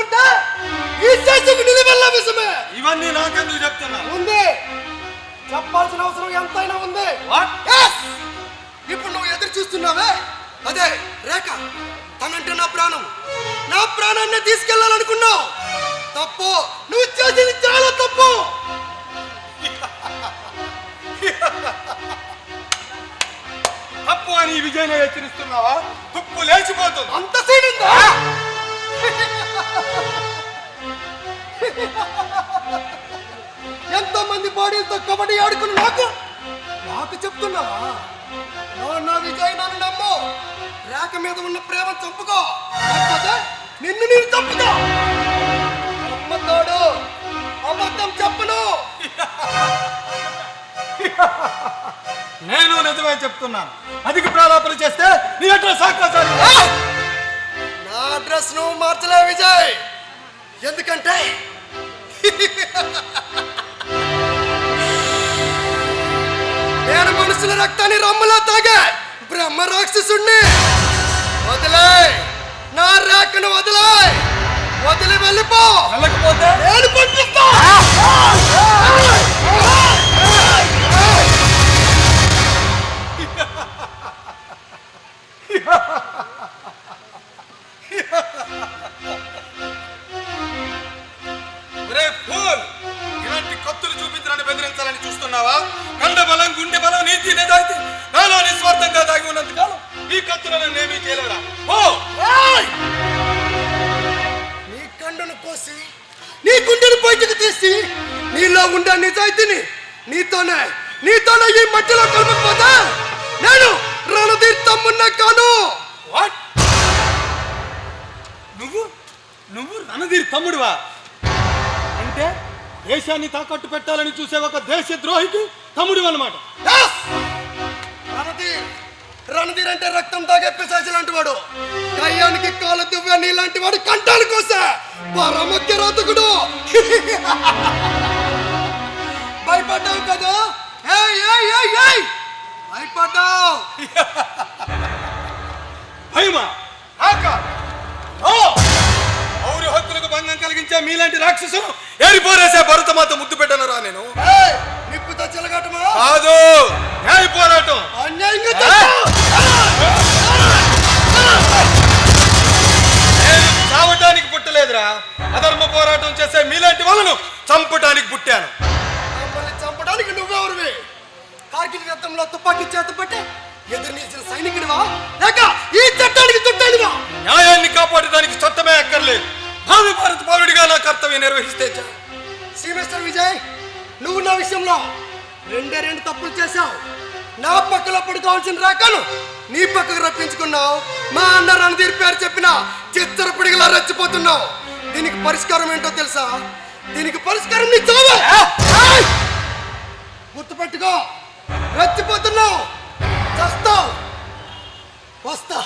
ఉంటే ఈ శేషకు నిలబెల్ల విషయమే. ఇవన్నీ నాకెందుకు చెప్తున్నా? ఉంది, చెప్పాల్సిన అవసరం ఎంతైనా ఉంది. ఇప్పుడు నువ్వు ఎదురు చూస్తున్నావే అదే రేఖ. తనంటే నా ప్రాణం, నా ప్రాణాన్ని తీసుకెళ్లాలనుకున్నావు. తప్పు, నువ్వు చేసింది చాలా తప్పు. తప్పు అని విజయనే హెచ్చరిస్తున్నావా? తుప్పు లేచిపోతుంది. అంత సీనుందా? ఎంతో మంది బాడీలతో కబడ్డీ ఆడుకుని నాకు చెప్తున్నావా? నా విజయ్ నన్ను నమ్ము. రేఖ మీద ఉన్న ప్రేమ చంపుకో, లేకపోతే నిన్ను నేను చంపుతా. అమ్మతోడు అబద్ధం చెప్పను. నేను నిజమే చెప్తున్నాను. అధిక ప్రాలాపన చేస్తే నీ అడ్రస్ ఆకాశాలు. నా అడ్రస్ నువ్వు మార్చలే విజయ్. ఎందుకంటే నేను మనుషుల రక్తాన్ని రమ్మలా తాగే బ్రహ్మ రాక్షసుణ్ణి. వదిలే, నా రేఖను వదిలే. వదిలి వెళ్ళిపో. వెళ్ళకపోతే నేను పంపిస్తా. ఇలాంటి కత్తులు చూపించడానికి బెదిరించాలని చూస్తున్నావా? కండ బలం, గుండె బలం, నీతి నిజాయితీ నాలో నిస్వార్థంగా దాగి ఉన్నంత కాలం ఈ కత్తులను నేమీ చేయలేరా? నీ కండను కోసి నీ గుండెను బయటకు తీసి నీలో ఉండే నిజాయితీని నీతోనే ఈ మధ్యలో కలపకపోతే నేను రణధీర్ తమ్మున్నా కాను. నువ్వు రణధీర్ తమ్ముడువా? అంటే దేశాన్ని తాకట్టు పెట్టాలని చూసే ఒక దేశ ద్రోహికి తమ్ముడు అన్నమాట. రణధీర్ అంటే రక్తం తాగే పిశాచి లాంటి వాడు. కయ్యానికి కాలు దువ్వే నీలాంటి వాడు కంటాలు కోసే పరమక్య రాతకుడు. భయపడ్డావు కదా? భయపడ్డావు. భయమా? పౌర హక్కులకు భంగం కలిగించే మీలాంటి రాక్షసులు ఏరిపోరేసే భరతమాత ముద్దు పెట్టను రా నేను. నిప్పుతో చెలగటమా? కాదు, న్యాయ పోరాటం. అన్యాయంగా నేను చావటానికి పుట్టలేదురా. అధర్మ పోరాటం చేసే మీలాంటి వాళ్ళను చంపటానికి పుట్టాను. మమ్మల్ని చంపడానికి నువ్వెవరివి? కార్గిల్ యుద్ధంలో తుపాకీ చేత పట్టి ఎదురు నిలిచిన సైనికుడివా, లేక ఈ చట్టానికి చుట్టానివా? న్యాయాన్ని కాపాడడానికి చట్టమే అక్కర్లేదు. భావి భారత పౌరుడిగా నా కర్తవ్యం నిర్వహిస్తే మిస్టర్ విజయ్, నువ్వు నా విషయంలో రెండు తప్పులు చేశావు. నా పక్కలో పడుకోవాల్సిన రాకను నీ పక్కకు రప్పించుకున్నావు. మా అన్న రణధీర్ పేరు చెప్పిన చిత్తర పిడిగలా రెచ్చిపోతున్నావు. దీనికి పరిష్కారం ఏంటో తెలుసా? దీనికి పరిష్కారం నీ చావే. గుర్తుపెట్టుకో, రెచ్చిపోతున్నావు, చస్తావు. వస్తా.